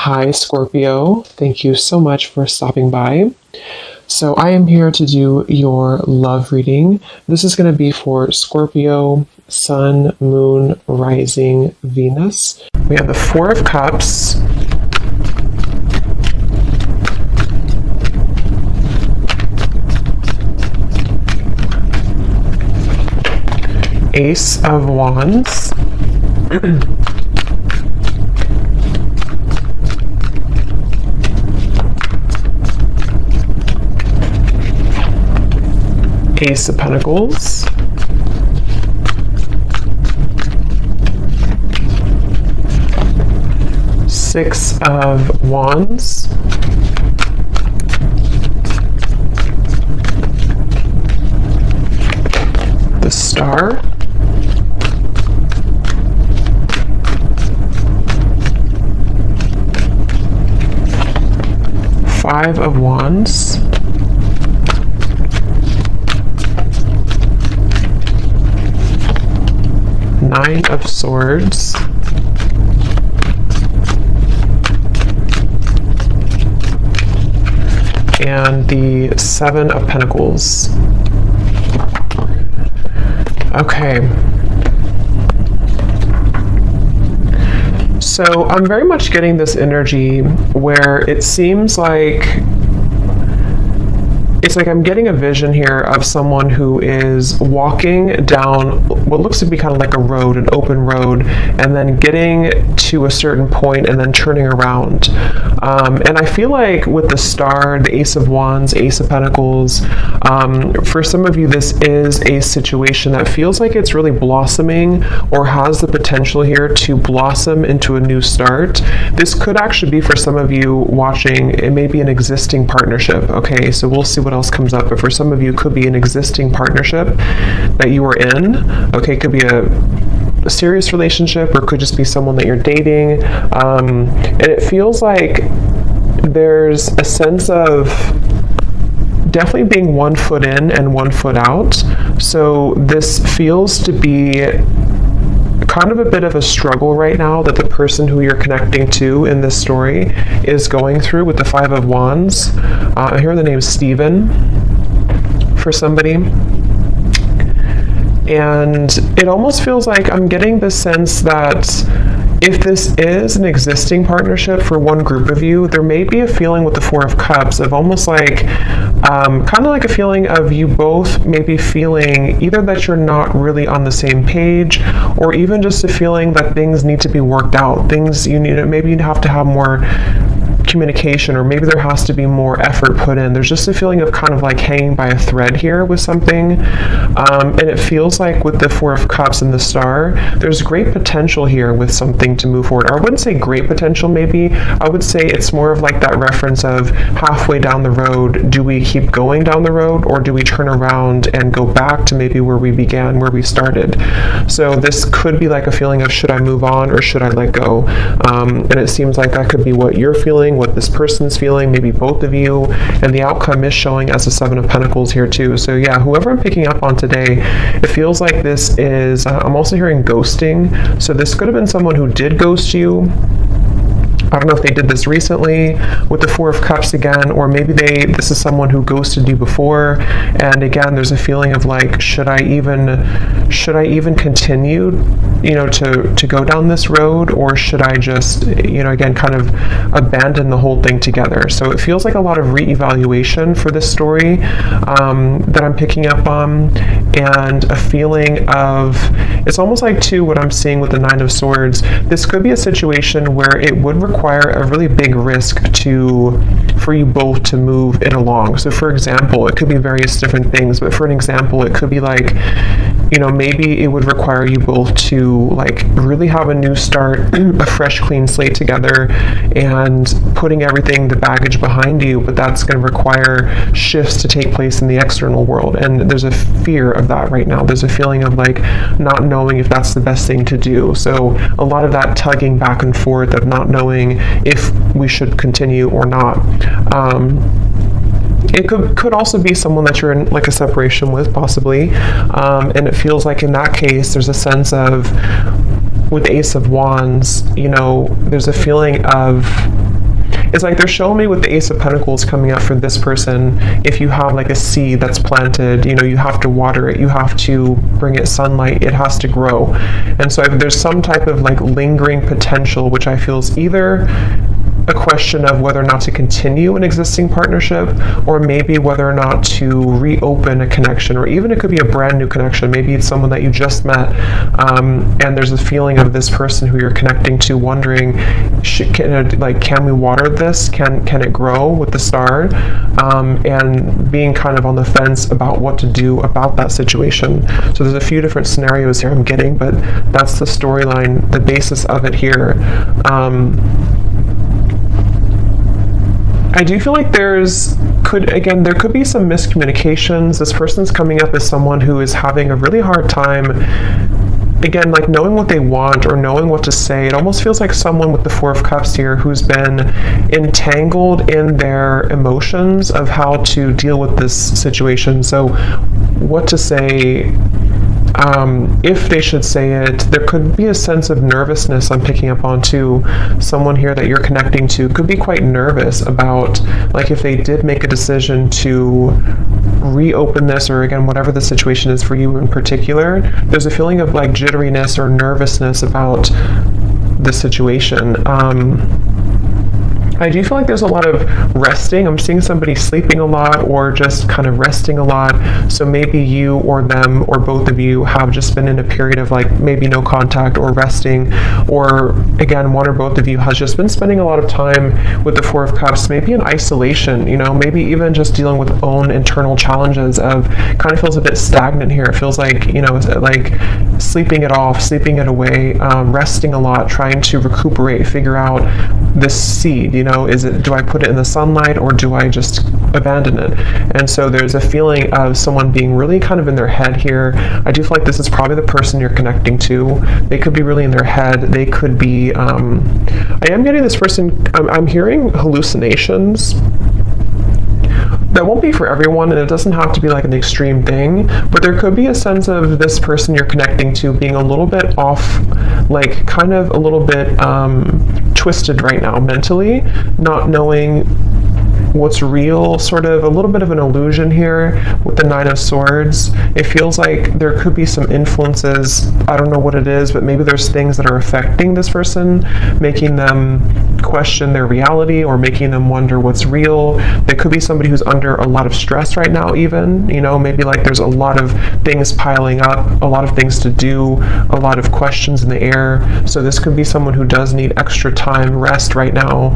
Hi, Scorpio. Thank you so much for stopping by. So I am here to do your love reading. This is going to be for Scorpio, Sun, Moon, Rising, Venus. We have the Four of Cups, Ace of Wands, Ace of Pentacles, Six of Wands, the Star, Five of Wands, Nine of Swords, and the Seven of Pentacles. Okay. So I'm very much getting this energy where it seems like I'm getting a vision here of someone who is walking down what looks to be kind of like a road, an open road, and then getting to a certain point and then turning around. And I feel like with the Star, the Ace of Wands, Ace of Pentacles, for some of you, this is a situation that feels like it's really blossoming or has the potential here to blossom into a new start. This could actually be for some of you watching, it may be an existing partnership. Okay, so we'll see what else comes up, but for some of you it could be an existing partnership that you are in. Okay, it could be a serious relationship or it could just be someone that you're dating, and it feels like there's a sense of definitely being 1 foot in and 1 foot out. So this feels to be kind of a bit of a struggle right now that the person who you're connecting to in this story is going through with the Five of Wands. I hear the name Stephen for somebody. And it almost feels like I'm getting the sense that if this is an existing partnership for one group of you, there may be a feeling with the Four of Cups of almost like, kind of like a feeling of you both maybe feeling either that you're not really on the same page, or even just a feeling that things need to be worked out. Things you need, maybe you have to have more communication, or maybe there has to be more effort put in. There's just a feeling of kind of like hanging by a thread here with something, and it feels like with the Four of Cups and the Star, there's great potential here with something to move forward. Or I wouldn't say great potential, maybe I would say it's more of like that reference of halfway down the road, do we keep going down the road, or do we turn around and go back to maybe where we began, where we started? So this could be like a feeling of, should I move on or should I let go? And it seems like that could be what you're feeling, what this person's feeling, maybe both of you, and the outcome is showing as a Seven of Pentacles here too. So yeah, whoever I'm picking up on today, it feels like this is, I'm also hearing ghosting. So this could have been someone who did ghost you. I don't know if they did this recently with the Four of Cups again, or maybe this is someone who ghosted you before, and again there's a feeling of like, should I even continue, to go down this road, or should I just, again, kind of abandon the whole thing together? So it feels like a lot of reevaluation for this story that I'm picking up on, and a feeling of, it's almost like too what I'm seeing with the Nine of Swords, this could be a situation where it would require a really big risk for you both to move it along. So for example, it could be various different things, but for an example, it could be like, maybe it would require you both to like really have a new start, a fresh clean slate together, and putting everything, the baggage behind you, but that's going to require shifts to take place in the external world. And there's a fear of that right now. There's a feeling of like not knowing if that's the best thing to do. So a lot of that tugging back and forth of not knowing if we should continue or not. It could also be someone that you're in like a separation with, possibly, and it feels like in that case there's a sense of, with the Ace of Wands, there's a feeling of it's like they're showing me with the Ace of Pentacles coming up for this person. If you have like a seed that's planted, you know, you have to water it, you have to bring it sunlight, it has to grow. And so if there's some type of like lingering potential, which I feel is either a question of whether or not to continue an existing partnership, or maybe whether or not to reopen a connection, or even it could be a brand new connection. Maybe it's someone that you just met, and there's a feeling of this person who you're connecting to wondering, can we water this? Can it grow with the star? And being kind of on the fence about what to do about that situation. So there's a few different scenarios here I'm getting, but that's the storyline, the basis of it here. I do feel like there could be some miscommunications. This person's coming up as someone who is having a really hard time, again, like knowing what they want or knowing what to say. It almost feels like someone with the Four of Cups here who's been entangled in their emotions of how to deal with this situation. So what to say, if they should say it. There could be a sense of nervousness I'm picking up on too. Someone here that you're connecting to could be quite nervous about, like, if they did make a decision to reopen this, or again, whatever the situation is for you in particular, there's a feeling of like jitteriness or nervousness about the situation. I do feel like there's a lot of resting. I'm seeing somebody sleeping a lot or just kind of resting a lot. So maybe you or them or both of you have just been in a period of like maybe no contact or resting, or again, one or both of you has just been spending a lot of time with the Four of Cups, maybe in isolation, you know, maybe even just dealing with own internal challenges of kind of feels a bit stagnant here. It feels like, you know, like sleeping it off, sleeping it away, resting a lot, trying to recuperate, figure out this seed, you know, do I put it in the sunlight or do I just abandon it? And so there's a feeling of someone being really kind of in their head here. I do feel like this is probably the person you're connecting to. They could be really in their head. They could be, I am getting this person, I'm hearing hallucinations. That won't be for everyone, and it doesn't have to be like an extreme thing, but there could be a sense of this person you're connecting to being a little bit off, like kind of a little bit twisted right now mentally, not knowing what's real, sort of a little bit of an illusion here with the Nine of Swords. It feels like there could be some influences, I don't know what it is, but maybe there's things that are affecting this person, making them question their reality or making them wonder what's real. There could be somebody who's under a lot of stress right now even, you know, maybe like there's a lot of things piling up, a lot of things to do, a lot of questions in the air. So this could be someone who does need extra time, rest right now,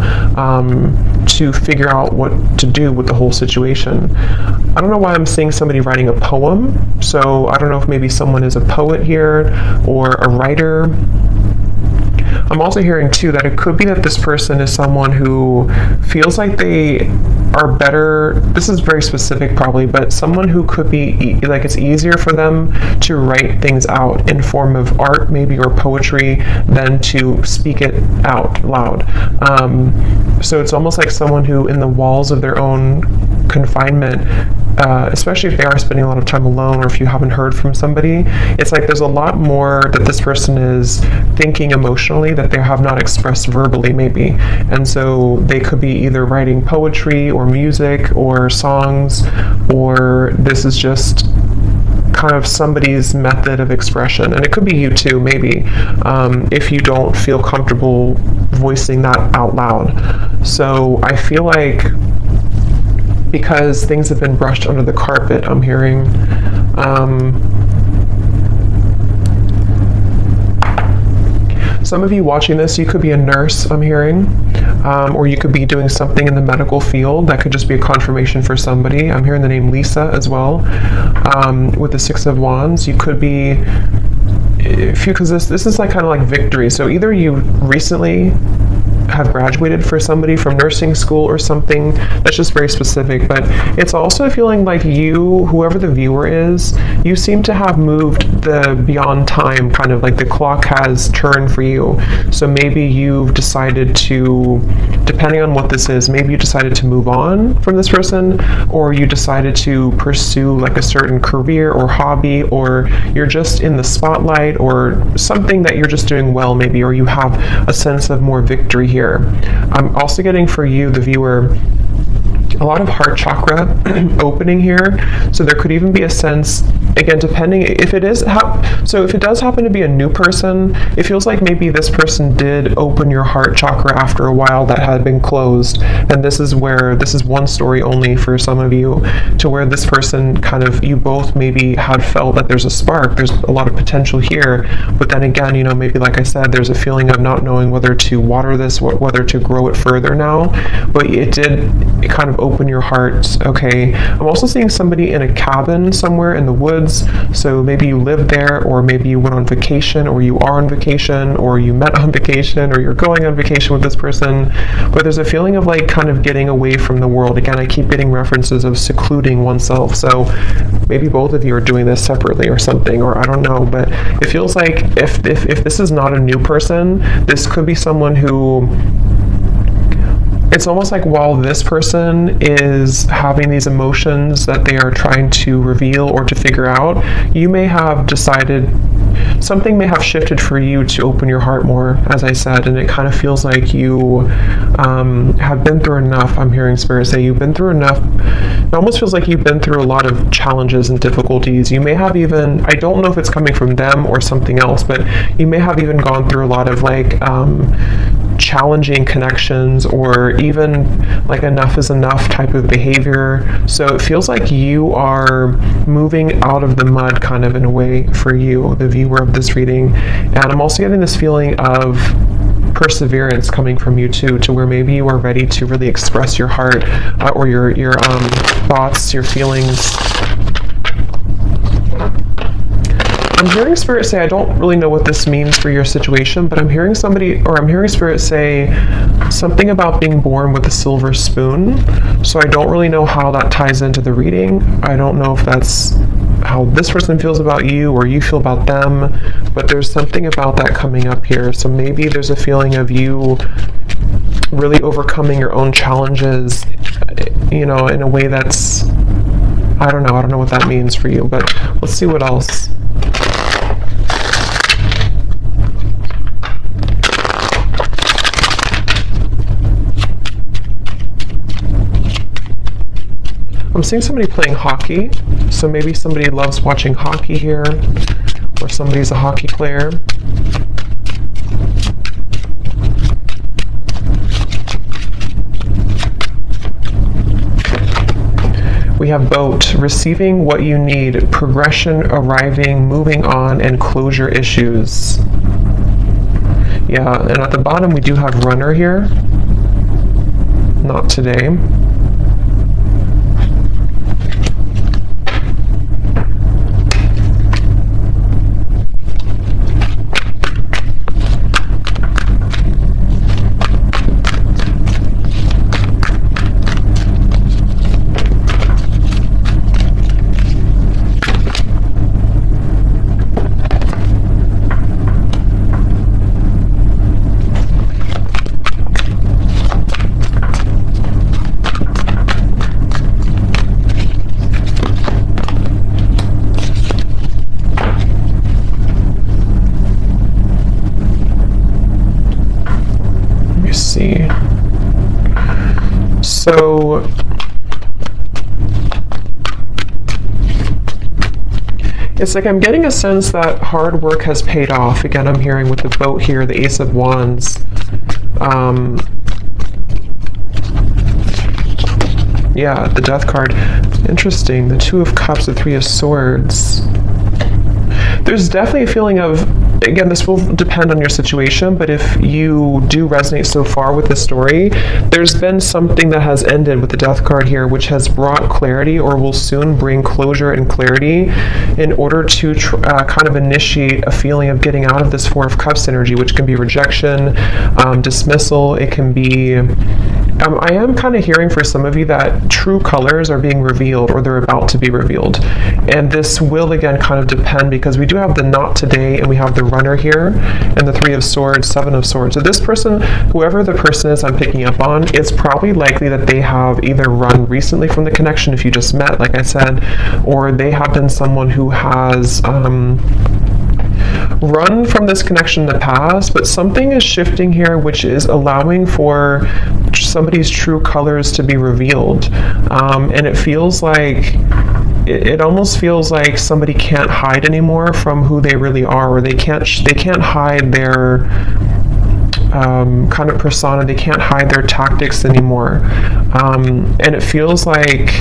to figure out what to do with the whole situation. I don't know why I'm seeing somebody writing a poem, so I don't know if maybe someone is a poet here or a writer. I'm also hearing too that it could be that this person is someone who feels like they are better, this is very specific probably, but someone who could be like it's easier for them to write things out in form of art maybe or poetry than to speak it out loud. So it's almost like someone who in the walls of their own confinement, especially if they are spending a lot of time alone or if you haven't heard from somebody, it's like there's a lot more that this person is thinking emotionally that they have not expressed verbally maybe. And so they could be either writing poetry or music or songs, or this is just kind of somebody's method of expression. And it could be you too, maybe, if you don't feel comfortable voicing that out loud. So I feel like because things have been brushed under the carpet, I'm hearing, some of you watching this, you could be a nurse, I'm hearing, or you could be doing something in the medical field. That could just be a confirmation for somebody. I'm hearing the name Lisa as well, with the Six of Wands. You could be, because this is like kind of like victory. So either you recently have graduated for somebody from nursing school or something that's just very specific, but it's also feeling like you, whoever the viewer is, you seem to have moved the beyond time, kind of like the clock has turned for you. So maybe you've decided to, depending on what this is, maybe you decided to move on from this person, or you decided to pursue like a certain career or hobby, or you're just in the spotlight or something that you're just doing well maybe, or you have a sense of more victory here. here. I'm also getting for you, the viewer, a lot of heart chakra opening here. So there could even be a sense, again, depending if it is, so if it does happen to be a new person, it feels like maybe this person did open your heart chakra after a while that had been closed. And this is one story only for some of you, to where this person kind of, you both maybe had felt that there's a spark, there's a lot of potential here. But then again, you know, maybe like I said, there's a feeling of not knowing whether to water this, whether to grow it further now. But it kind of open your heart. Okay, I'm also seeing somebody in a cabin somewhere in the woods. So maybe you live there, or maybe you went on vacation, or you are on vacation, or you met on vacation, or you're going on vacation with this person. But there's a feeling of like kind of getting away from the world. Again, I keep getting references of secluding oneself. So maybe both of you are doing this separately or something, or I don't know. But it feels like if this is not a new person, this could be someone who, it's almost like while this person is having these emotions that they are trying to reveal or to figure out, you may have decided, something may have shifted for you to open your heart more, as I said, and it kind of feels like you have been through enough. I'm hearing Spirit say you've been through enough. It almost feels like you've been through a lot of challenges and difficulties. You may have even, I don't know if it's coming from them or something else, but you may have even gone through a lot of like challenging connections, or even like enough is enough type of behavior. So it feels like you are moving out of the mud kind of in a way for you, the viewer of this reading. And I'm also getting this feeling of perseverance coming from you too, to where maybe you are ready to really express your heart, or your thoughts, your feelings. I'm hearing Spirit say, I don't really know what this means for your situation, but I'm hearing Spirit say something about being born with a silver spoon. So I don't really know how that ties into the reading. I don't know if that's how this person feels about you or you feel about them, but there's something about that coming up here. So maybe there's a feeling of you really overcoming your own challenges, you know, in a way that's, I don't know what that means for you, but let's see what else. I'm seeing somebody playing hockey, so maybe somebody loves watching hockey here, or somebody's a hockey player. We have boat, receiving what you need, progression, arriving, moving on, and closure issues. Yeah, and at the bottom we do have runner here. Not today. So it's like I'm getting a sense that hard work has paid off. Again, I'm hearing with the boat here, the Ace of Wands. Yeah, the Death card. Interesting. The Two of Cups, the Three of Swords. There's definitely a feeling of, again, this will depend on your situation, but if you do resonate so far with this story, there's been something that has ended with the Death card here, which has brought clarity, or will soon bring closure and clarity in order to kind of initiate a feeling of getting out of this Four of Cups energy, which can be rejection, dismissal. It can be, I am kind of hearing for some of you that true colors are being revealed, or they're about to be revealed. And this will, again, kind of depend, because we do have the not today, and we have the runner here, and the Three of Swords, Seven of Swords. So this person, whoever the person is I'm picking up on, it's probably likely that they have either run recently from the connection, if you just met, like I said, or they have been someone who has run from this connection in the past, but something is shifting here, which is allowing for somebody's true colors to be revealed. And it feels like, it almost feels like somebody can't hide anymore from who they really are, or they can't hide their kind of persona. They can't hide their tactics anymore. And it feels like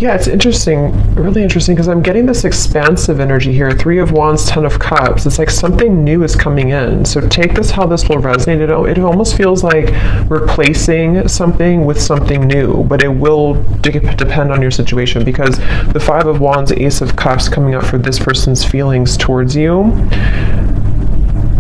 yeah, it's interesting, really interesting, because I'm getting this expansive energy here. 3 of Wands, 10 of Cups. It's like something new is coming in. So take this how this will resonate. It almost feels like replacing something with something new, but it will depend on your situation, because the 5 of Wands, Ace of Cups coming up for this person's feelings towards you.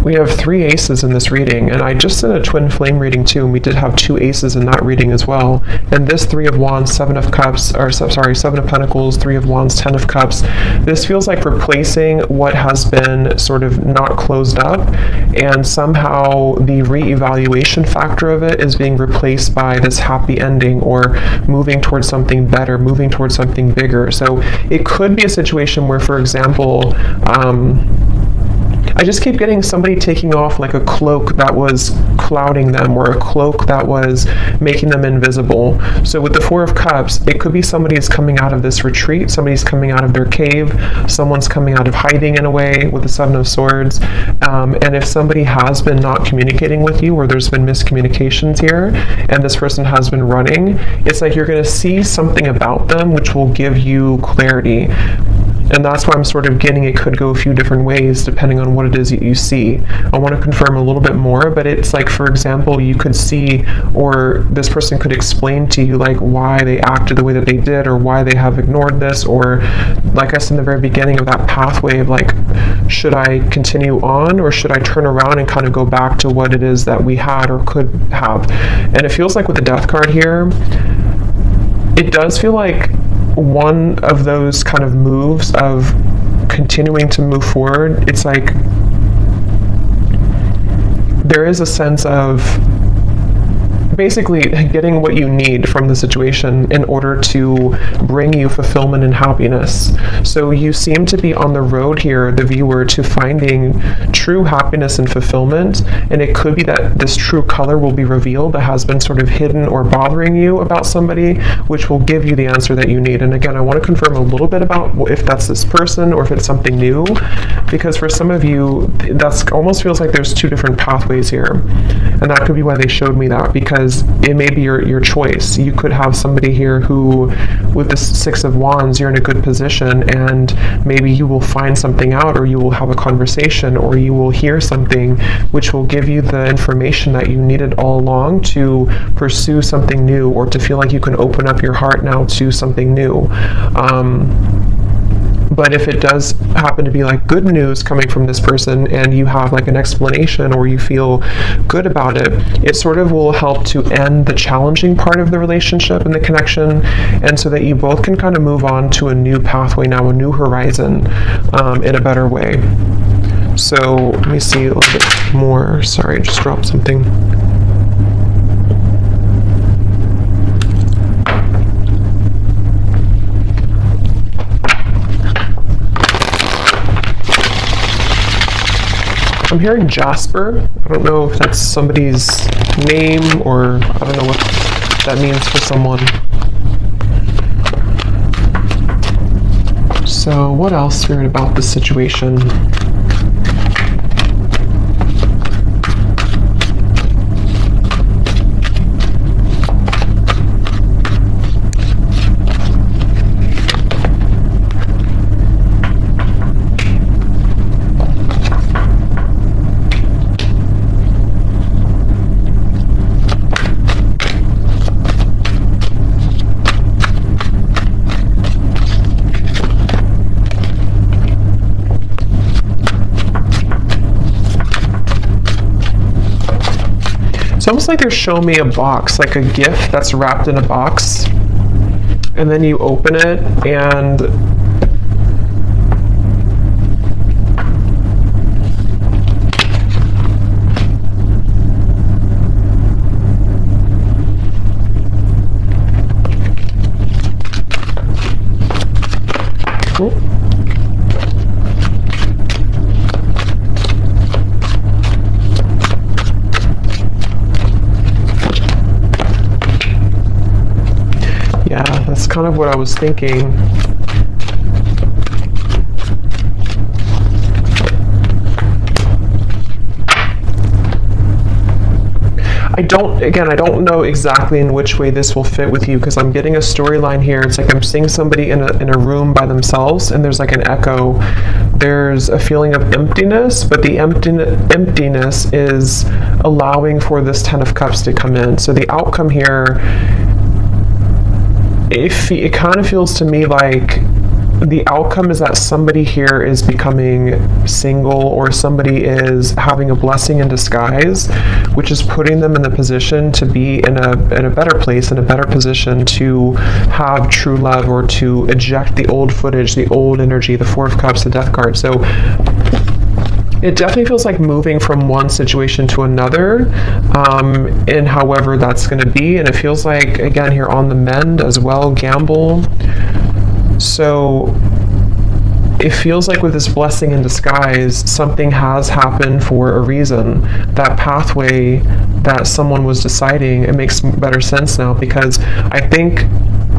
We have 3 aces in this reading, and I just did a twin flame reading too, and we did have 2 aces in that reading as well. And this 3 of Wands, 7 of Cups, or sorry, 7 of Pentacles, 3 of Wands, 10 of Cups. This feels like replacing what has been sort of not closed up, and somehow the re-evaluation factor of it is being replaced by this happy ending, or moving towards something better, moving towards something bigger. So it could be a situation where, for example, I just keep getting somebody taking off like a cloak that was clouding them, or a cloak that was making them invisible. So with the 4 of Cups, it could be somebody's coming out of this retreat, somebody's coming out of their cave, someone's coming out of hiding in a way with the 7 of Swords. And if somebody has been not communicating with you, or there's been miscommunications here, and this person has been running, it's like you're going to see something about them which will give you clarity. And that's why I'm sort of getting it could go a few different ways depending on what it is that you see. I want to confirm a little bit more, but it's like, for example, you could see, or this person could explain to you like why they acted the way that they did, or why they have ignored this, or like I said in the very beginning of that pathway of like, should I continue on, or should I turn around and kind of go back to what it is that we had or could have. And it feels like with the Death card here, it does feel like one of those kind of moves of continuing to move forward. It's like there is a sense of basically getting what you need from the situation in order to bring you fulfillment and happiness. So you seem to be on the road here, the viewer, to finding true happiness and fulfillment, and it could be that this true color will be revealed that has been sort of hidden or bothering you about somebody, which will give you the answer that you need. And again, I want to confirm a little bit about if that's this person or if it's something new, because for some of you, that's almost feels like there's 2 different pathways here, and that could be why they showed me that, because it may be your choice. You could have somebody here who, with the 6 of Wands, you're in a good position, and maybe you will find something out, or you will have a conversation, or you will hear something which will give you the information that you needed all along to pursue something new, or to feel like you can open up your heart now to something new. But if it does happen to be like good news coming from this person, and you have like an explanation, or you feel good about it, it sort of will help to end the challenging part of the relationship and the connection, and so that you both can kind of move on to a new pathway now, a new horizon, in a better way. So let me see a little bit more. Sorry, I just dropped something. I'm hearing Jasper. I don't know if that's somebody's name, or I don't know what that means for someone. So what else, Spirit, about this situation? almost like they're showing me a box, like a gift that's wrapped in a box, and then you open it and yeah, that's kind of what I was thinking. I don't know exactly in which way this will fit with you, because I'm getting a storyline here. It's like I'm seeing somebody in a room by themselves, and there's like an echo. There's a feeling of emptiness, but the emptiness is allowing for this Ten of Cups to come in. So the outcome here, it kind of feels to me like the outcome is that somebody here is becoming single, or somebody is having a blessing in disguise, which is putting them in the position to be in a better place, in a better position to have true love, or to eject the old footage, the old energy, the Four of Cups, the Death card. So it definitely feels like moving from one situation to another, and however that's going to be. And it feels like, again, here on the mend as well, gamble. So it feels like with this blessing in disguise, something has happened for a reason. That pathway that someone was deciding, it makes better sense now, because I think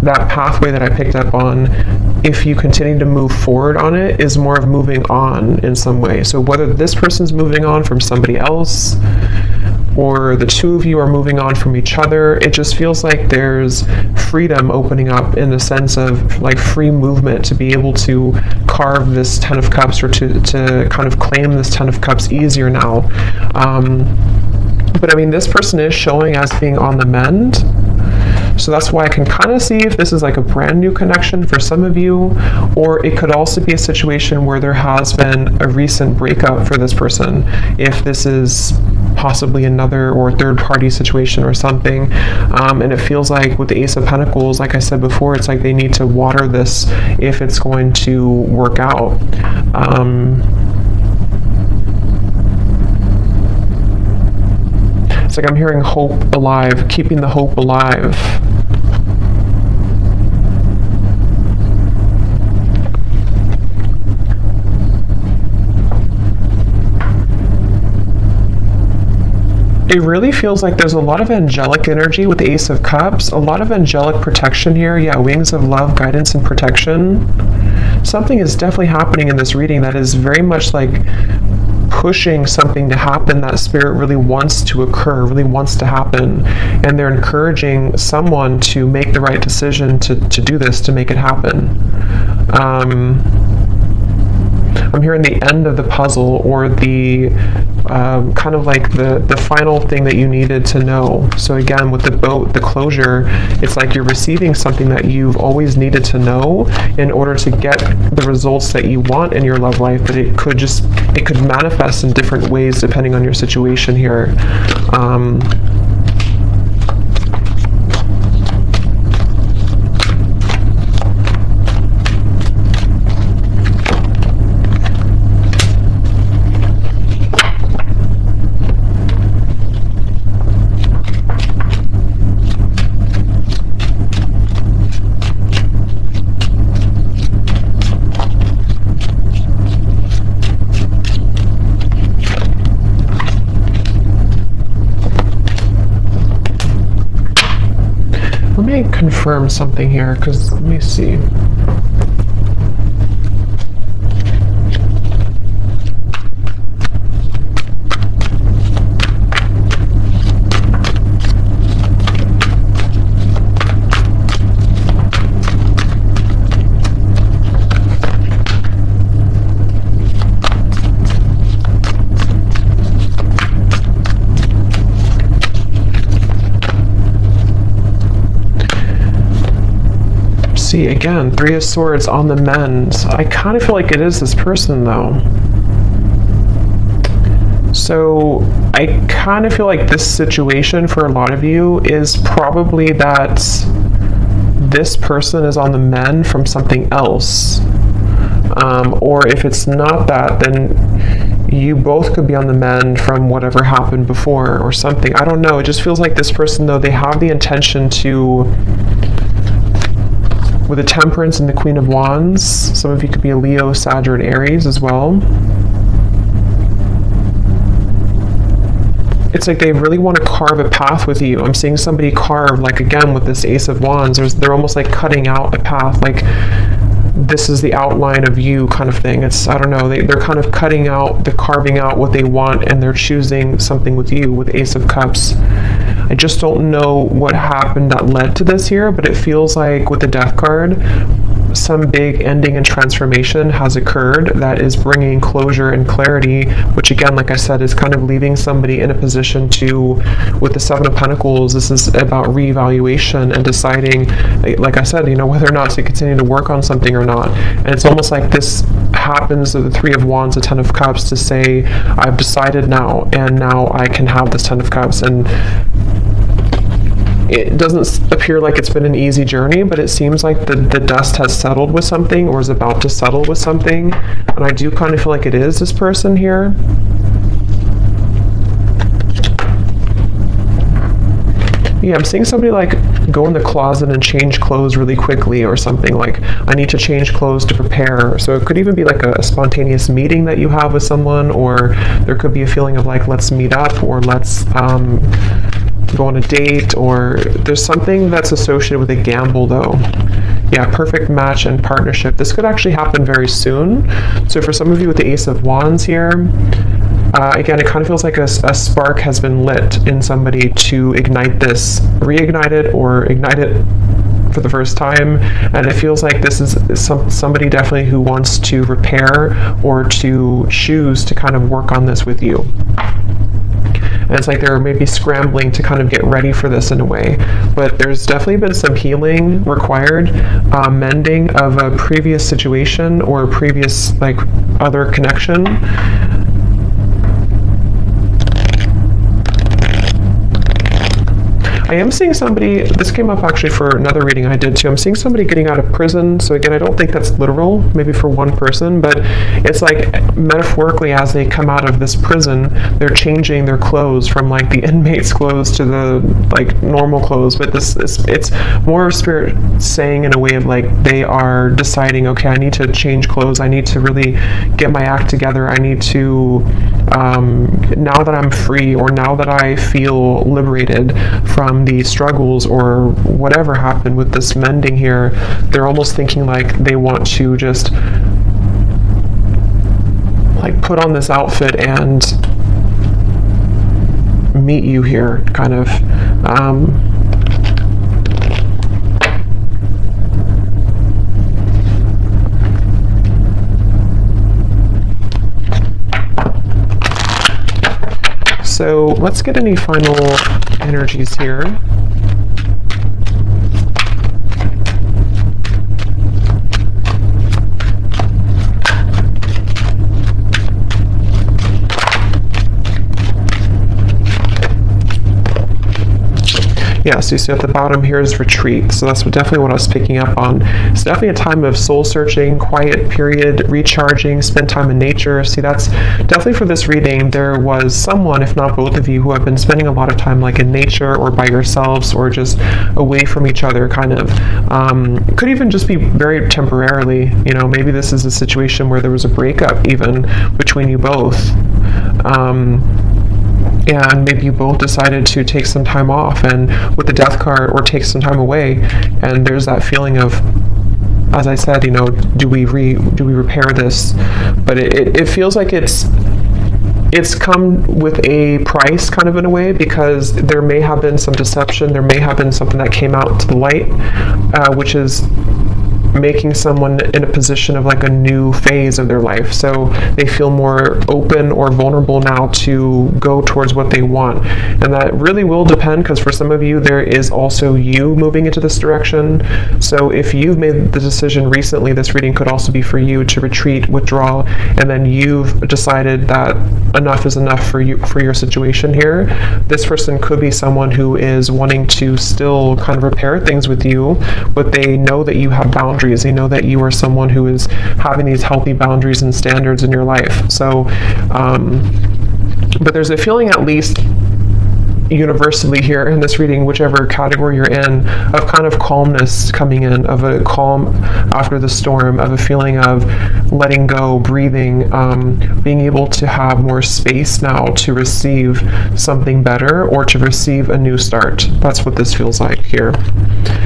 that pathway that I picked up on, if you continue to move forward on it, is more of moving on in some way. So whether this person's moving on from somebody else, or the two of you are moving on from each other, it just feels like there's freedom opening up, in the sense of like free movement to be able to carve this Ten of Cups, or to kind of claim this Ten of Cups easier now. But I mean, this person is showing as being on the mend. So that's why I can kind of see if this is like a brand new connection for some of you, or it could also be a situation where there has been a recent breakup for this person, if this is possibly another or third party situation or something. And it feels like with the Ace of Pentacles, like I said before, it's like they need to water this if it's going to work out. It's like I'm hearing hope alive, keeping the hope alive. It really feels like there's a lot of angelic energy with the Ace of Cups, a lot of angelic protection here. Yeah, wings of love, guidance, and protection. Something is definitely happening in this reading that is very much like pushing something to happen that Spirit really wants to occur, really wants to happen. And they're encouraging someone to make the right decision to do this, to make it happen. I'm hearing the end of the puzzle, or the kind of like the final thing that you needed to know. So again, with the boat, the closure, it's like you're receiving something that you've always needed to know in order to get the results that you want in your love life, but it could manifest in different ways depending on your situation here. Confirm something here, because let me see. See, again, Three of Swords on the mend. I kind of feel like it is this person, though. So I kind of feel like this situation for a lot of you is probably that this person is on the mend from something else. Or if it's not that, then you both could be on the mend from whatever happened before or something. I don't know. It just feels like this person, though, they have the intention to, with the Temperance and the Queen of Wands, some of you could be a Leo, Sag, or an Aries as well. It's like they really want to carve a path with you. I'm seeing somebody carve, like, again, with this Ace of Wands, they're almost like cutting out a path, like this is the outline of you kind of thing. It's, I don't know, they're kind of carving out what they want, and they're choosing something with you, with Ace of Cups. I just don't know what happened that led to this here, but it feels like with the Death card, some big ending and transformation has occurred that is bringing closure and clarity, which again, like I said, is kind of leaving somebody in a position to, with the Seven of Pentacles, this is about reevaluation and deciding, like I said, whether or not to continue to work on something or not. And it's almost like this happens to the Three of Wands, the Ten of Cups, to say, I've decided now, and now I can have this Ten of Cups. And it doesn't appear like it's been an easy journey, but it seems like the dust has settled with something, or is about to settle with something. And I do kind of feel like it is this person here. Yeah, I'm seeing somebody like go in the closet and change clothes really quickly or something, like I need to change clothes to prepare. So it could even be like a spontaneous meeting that you have with someone, or there could be a feeling of like, let's meet up, or let's go on a date, or there's something that's associated with a gamble though. Yeah, perfect match and partnership. This could actually happen very soon. So for some of you with the Ace of Wands here, again, it kind of feels like a spark has been lit in somebody to ignite this, reignite it, or ignite it for the first time. And it feels like this is somebody definitely who wants to repair or to choose to kind of work on this with you. And it's like they're maybe scrambling to kind of get ready for this in a way. But there's definitely been some healing required, mending of a previous situation or a previous like other connection. I am seeing somebody, this came up actually for another reading I did too, I'm seeing somebody getting out of prison. So again, I don't think that's literal, maybe for one person, but it's like metaphorically, as they come out of this prison, they're changing their clothes from like the inmate's clothes to the like normal clothes. But it's more spirit saying in a way of like, they are deciding, okay, I need to change clothes, I need to really get my act together, I need to, now that I'm free, or now that I feel liberated from the struggles or whatever happened with this mending here, they're almost thinking like they want to just like put on this outfit and meet you here, kind of. So let's get any final energies here. Yeah, so you see at the bottom here is retreat. So that's definitely what I was picking up on. It's definitely a time of soul searching, quiet period, recharging, spend time in nature. See, that's definitely for this reading. There was someone, if not both of you, who have been spending a lot of time like in nature or by yourselves or just away from each other, kind of. It could even just be very temporarily. Maybe this is a situation where there was a breakup even between you both. And maybe you both decided to take some time off, and with the Death card, or take some time away, and there's that feeling of, as I said, do we repair this? But it feels like it's come with a price, kind of, in a way, because there may have been some deception, there may have been something that came out to the light, which is making someone in a position of like a new phase of their life. So they feel more open or vulnerable now to go towards what they want. And that really will depend, because for some of you, there is also you moving into this direction. So if you've made the decision recently, this reading could also be for you to retreat, withdraw, and then you've decided that enough is enough for you, for your situation here. This person could be someone who is wanting to still kind of repair things with you, but they know that you have boundaries. They know that you are someone who is having these healthy boundaries and standards in your life. So, but there's a feeling, at least universally here in this reading, whichever category you're in, of kind of calmness coming in, of a calm after the storm, of a feeling of letting go, breathing, being able to have more space now to receive something better or to receive a new start. That's what this feels like here.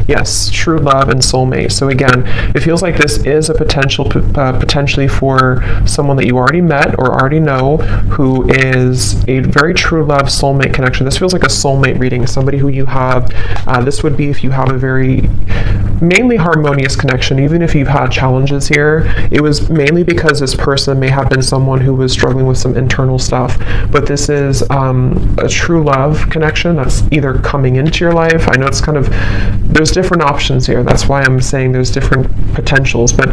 Yes, true love and soulmate. So again, it feels like this is a potentially for someone that you already met or already know, who is a very true love soulmate connection. This feels like a soulmate reading, somebody who you have, this would be if you have a very mainly harmonious connection. Even if you've had challenges here, it was mainly because this person may have been someone who was struggling with some internal stuff, but this is a true love connection that's either coming into your life. I know it's kind of, there's different options here, that's why I'm saying there's different potentials, but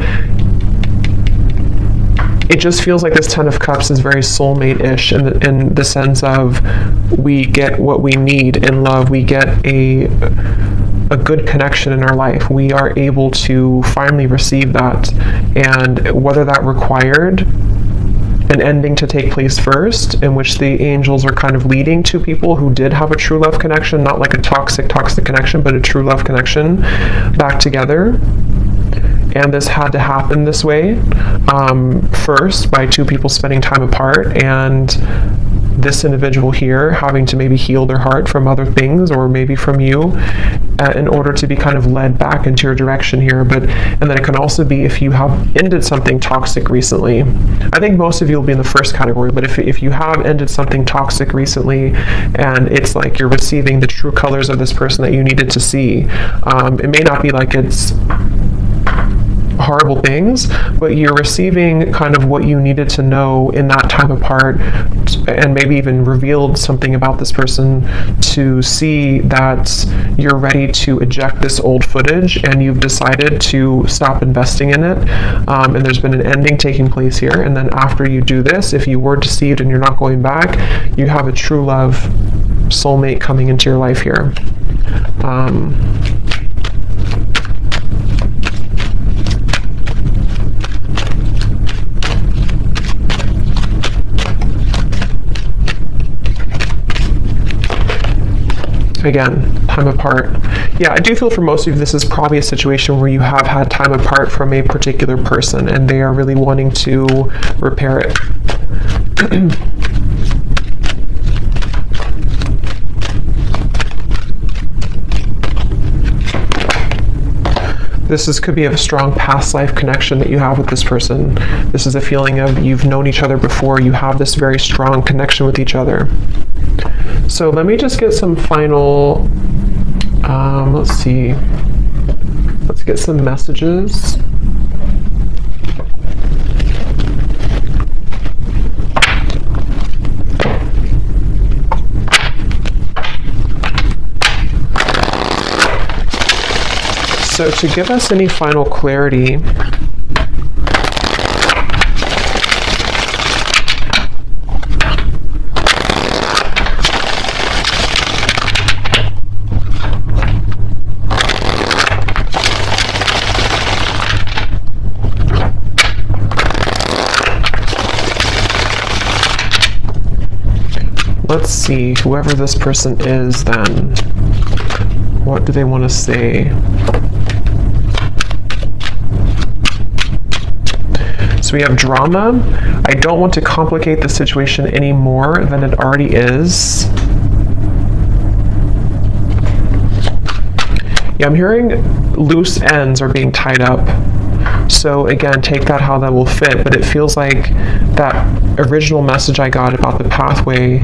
it just feels like this Ten of Cups is very soulmate-ish in the sense of we get what we need in love. We get a good connection in our life. We are able to finally receive that. And whether that required an ending to take place first, in which the angels are kind of leading to people who did have a true love connection, not like a toxic connection, but a true love connection back together. And this had to happen this way first, by two people spending time apart, and this individual here having to maybe heal their heart from other things, or maybe from you, in order to be kind of led back into your direction here. But and then it can also be if you have ended something toxic recently. I think most of you will be in the first category, but if you have ended something toxic recently, and it's like you're receiving the true colors of this person that you needed to see, it may not be like it's horrible things, but you're receiving kind of what you needed to know in that time apart, and maybe even revealed something about this person to see that you're ready to eject this old footage, and you've decided to stop investing in it, and there's been an ending taking place here. And then after you do this, if you were deceived and you're not going back, you have a true love soulmate coming into your life here. Again, time apart. Yeah, I do feel for most of you, this is probably a situation where you have had time apart from a particular person, and they are really wanting to repair it. This could be a strong past life connection that you have with this person. This is a feeling of you've known each other before. You have this very strong connection with each other. So let me just get some final, let's see. Let's get some messages. So to give us any final clarity, let's see, whoever this person is then, what do they want to say? So we have drama. I don't want to complicate the situation any more than it already is. Yeah, I'm hearing loose ends are being tied up. So again, take that how that will fit, but it feels like that original message I got about the pathway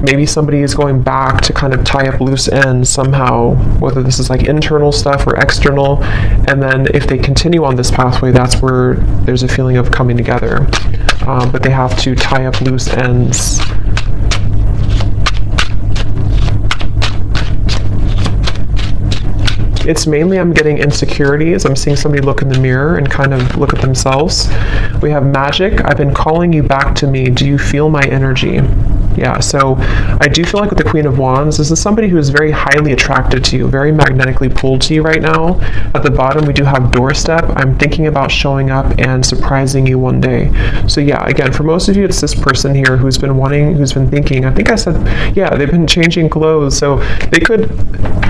maybe somebody is going back to kind of tie up loose ends somehow, whether this is like internal stuff or external. And then if they continue on this pathway, that's where there's a feeling of coming together. But they have to tie up loose ends. It's mainly, I'm getting insecurities. I'm seeing somebody look in the mirror and kind of look at themselves. We have magic. I've been calling you back to me. Do you feel my energy? Yeah, so I do feel like with the Queen of Wands, this is somebody who is very highly attracted to you, very magnetically pulled to you right now. At the bottom, we do have doorstep. I'm thinking about showing up and surprising you one day. So yeah, again, for most of you, it's this person here who's been thinking, I think I said, yeah, they've been changing clothes. So they could,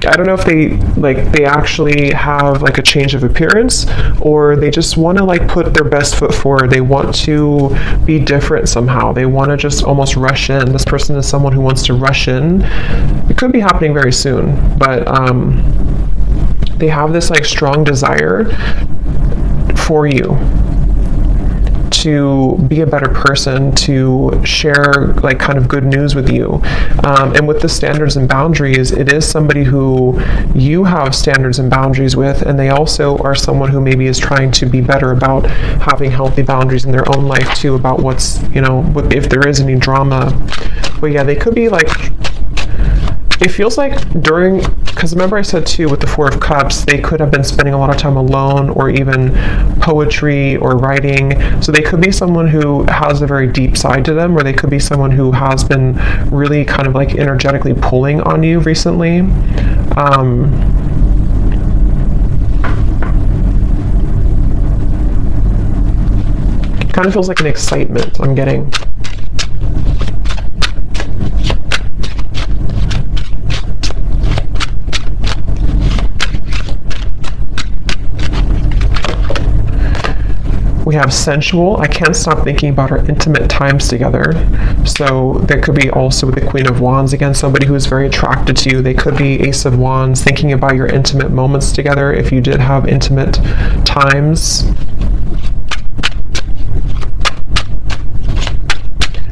I don't know if they actually have like a change of appearance, or they just want to like put their best foot forward. They want to be different somehow. They want to just almost rush in. This person is someone who wants to rush in. It could be happening very soon, but they have this like strong desire for you to be a better person, to share like kind of good news with you. And with the standards and boundaries, it is somebody who you have standards and boundaries with, and they also are someone who maybe is trying to be better about having healthy boundaries in their own life too, about what's, if there is any drama. But yeah, they could be like, it feels like because remember I said too, with the Four of Cups, they could have been spending a lot of time alone, or even poetry or writing. So they could be someone who has a very deep side to them, or they could be someone who has been really kind of like energetically pulling on you recently. Kind of feels like an excitement I'm getting. We have sensual. I can't stop thinking about our intimate times together. So that could be also with the Queen of Wands. Again, somebody who is very attracted to you. They could be Ace of Wands, thinking about your intimate moments together if you did have intimate times.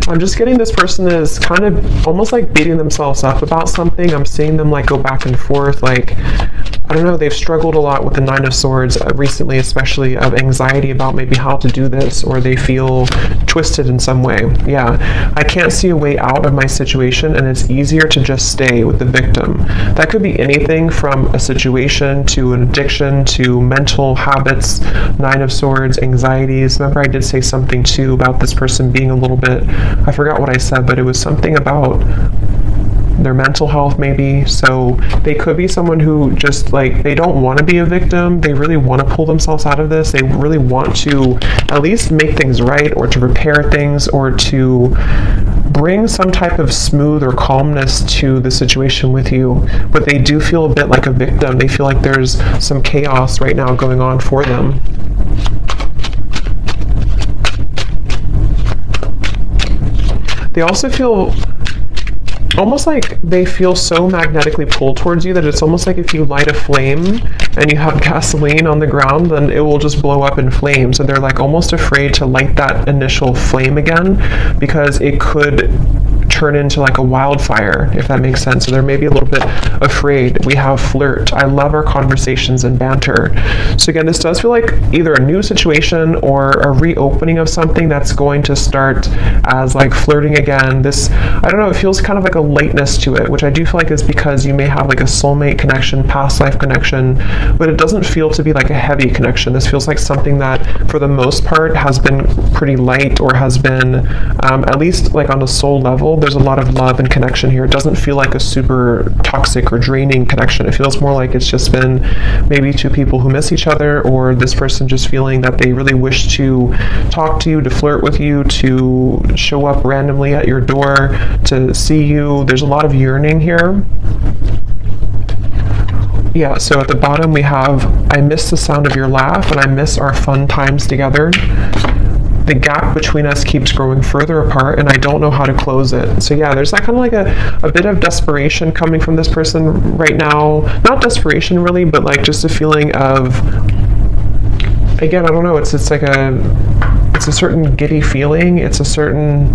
I'm just getting this person is kind of almost like beating themselves up about something. I'm seeing them like go back and forth, like, I don't know, they've struggled a lot with the Nine of Swords recently, especially of anxiety about maybe how to do this, or they feel twisted in some way. Yeah, I can't see a way out of my situation, and it's easier to just stay with the victim. That could be anything from a situation to an addiction to mental habits, Nine of Swords, anxieties. Remember I did say something too about this person being a little bit, I forgot what I said, but it was something about their mental health maybe. So they could be someone who just like, they don't want to be a victim. They really want to pull themselves out of this. They really want to at least make things right, or to repair things, or to bring some type of smooth or calmness to the situation with you. But they do feel a bit like a victim. They feel like there's some chaos right now going on for them. They also feel almost like they feel so magnetically pulled towards you that it's almost like if you light a flame and you have gasoline on the ground, then it will just blow up in flames. So they're like almost afraid to light that initial flame again, because it could turn into like a wildfire, if that makes sense. So they're maybe a little bit afraid. We have flirt. I love our conversations and banter. So again, this does feel like either a new situation or a reopening of something that's going to start as like flirting again. This, I don't know, it feels kind of like a lightness to it, which I do feel like is because you may have like a soulmate connection, past life connection, but it doesn't feel to be like a heavy connection. This feels like something that for the most part has been pretty light, or has been at least like on a soul level, there's a lot of love and connection here. It doesn't feel like a super toxic or draining connection. It feels more like it's just been maybe two people who miss each other, or this person just feeling that they really wish to talk to you, to flirt with you, to show up randomly at your door, to see you. There's a lot of yearning here. Yeah, so at the bottom we have, I miss the sound of your laugh, and I miss our fun times together. The gap between us keeps growing further apart, and I don't know how to close it. So yeah, there's that kind of like a bit of desperation coming from this person right now. Not desperation really, but like just a feeling of, again, I don't know, it's like it's a certain giddy feeling. It's a certain,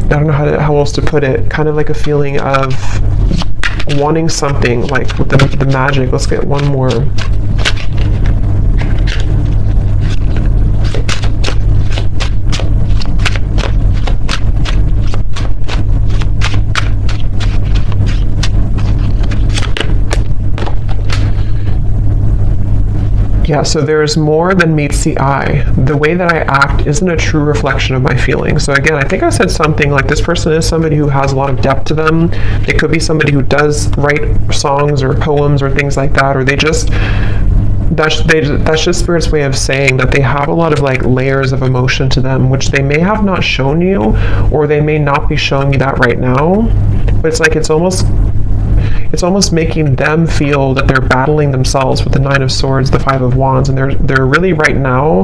don't know how else to put it, kind of like a feeling of wanting something, like with the magic. Let's get one more. Yeah, so there's more than meets the eye. The way that I act isn't a true reflection of my feelings. So again, I think I said something like this person is somebody who has a lot of depth to them. They could be somebody who does write songs or poems or things like that, or they just, that's just Spirit's way of saying that they have a lot of like layers of emotion to them, which they may have not shown you, or they may not be showing you that right now. But it's like, it's almost making them feel that they're battling themselves with the Nine of Swords, the Five of Wands, and they're really right now,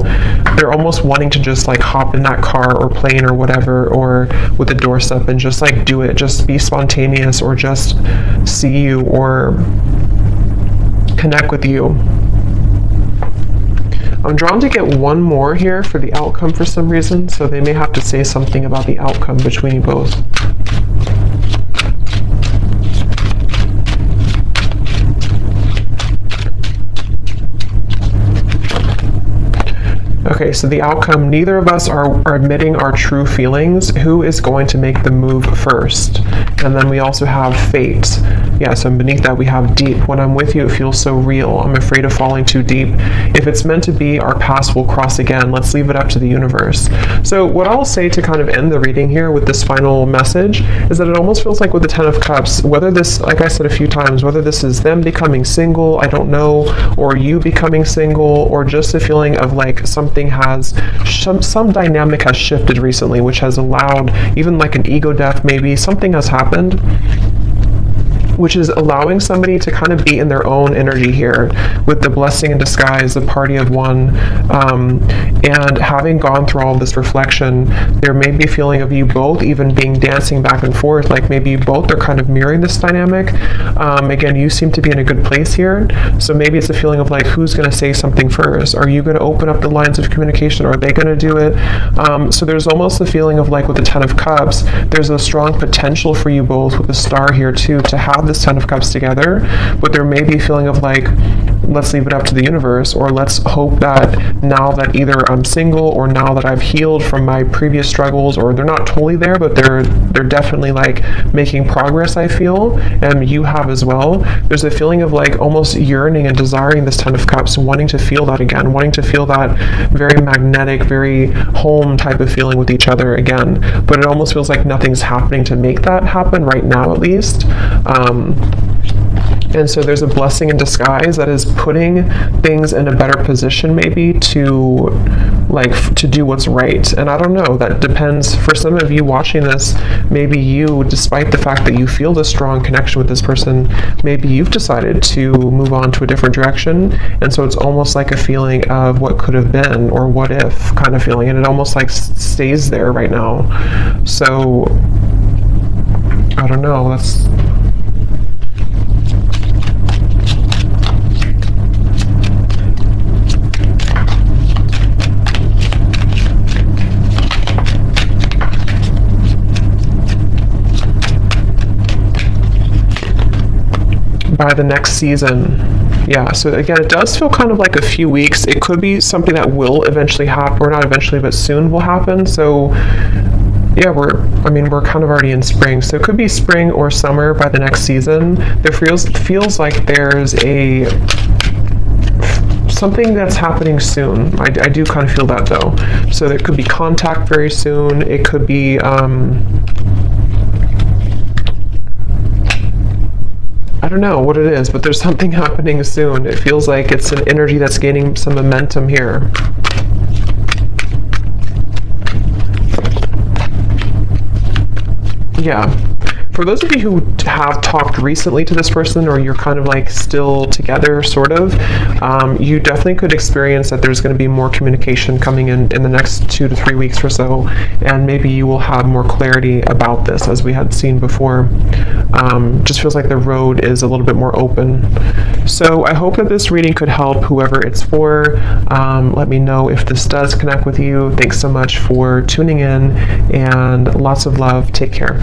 they're almost wanting to just like hop in that car or plane or whatever, or with the doorstep and just like do it, just be spontaneous, or just see you or connect with you. I'm drawn to get one more here for the outcome for some reason, so they may have to say something about the outcome between you both. Okay, so the outcome, neither of us are admitting our true feelings. Who is going to make the move first? And then we also have fate. Yeah, so beneath that we have deep. When I'm with you, it feels so real. I'm afraid of falling too deep. If it's meant to be, our paths will cross again. Let's leave it up to the universe. So what I'll say to kind of end the reading here with this final message is that it almost feels like with the Ten of Cups, whether this, like I said a few times, whether this is them becoming single, I don't know, or you becoming single, or just a feeling of like something has, some dynamic has shifted recently, which has allowed even like an ego death, maybe something has happened, which is allowing somebody to kind of be in their own energy here with the blessing in disguise, the party of one, and having gone through all this reflection, there may be a feeling of you both even being dancing back and forth, like maybe you both are kind of mirroring this dynamic. Again, you seem to be in a good place here, so maybe it's a feeling of like, who's going to say something first? Are you going to open up the lines of communication, or are they going to do it? So there's almost a feeling of like with the Ten of Cups, there's a strong potential for you both with the Star here too, to have this Ten of Cups together, but there may be a feeling of like, let's leave it up to the universe, or let's hope that now that either I'm single, or now that I've healed from my previous struggles, or they're not totally there, but they're definitely like making progress, I feel, and you have as well. There's a feeling of like almost yearning and desiring this Ten of Cups, wanting to feel that again, wanting to feel that very magnetic, very home type of feeling with each other again, but it almost feels like nothing's happening to make that happen right now, at least. And so there's a blessing in disguise that is putting things in a better position, maybe to do what's right. And I don't know, that depends. For some of you watching this, maybe you, despite the fact that you feel this strong connection with this person, maybe you've decided to move on to a different direction. And so it's almost like a feeling of what could have been, or what if kind of feeling. And it almost like stays there right now. So I don't know, that's... by the next season. Yeah, so again, it does feel kind of like a few weeks. It could be something that will eventually happen, or not eventually, but soon will happen. So yeah, we're kind of already in spring, so it could be spring or summer by the next season. There feels like there's something that's happening soon. I do kind of feel that though. So there could be contact very soon. It could be I don't know what it is, but there's something happening soon. It feels like it's an energy that's gaining some momentum here. Yeah. For those of you who have talked recently to this person, or you're kind of like still together, sort of, you definitely could experience that there's going to be more communication coming in the next 2 to 3 weeks or so, and maybe you will have more clarity about this, as we had seen before. just feels like the road is a little bit more open. So I hope that this reading could help whoever it's for. Let me know if this does connect with you. Thanks so much for tuning in, and lots of love. Take care.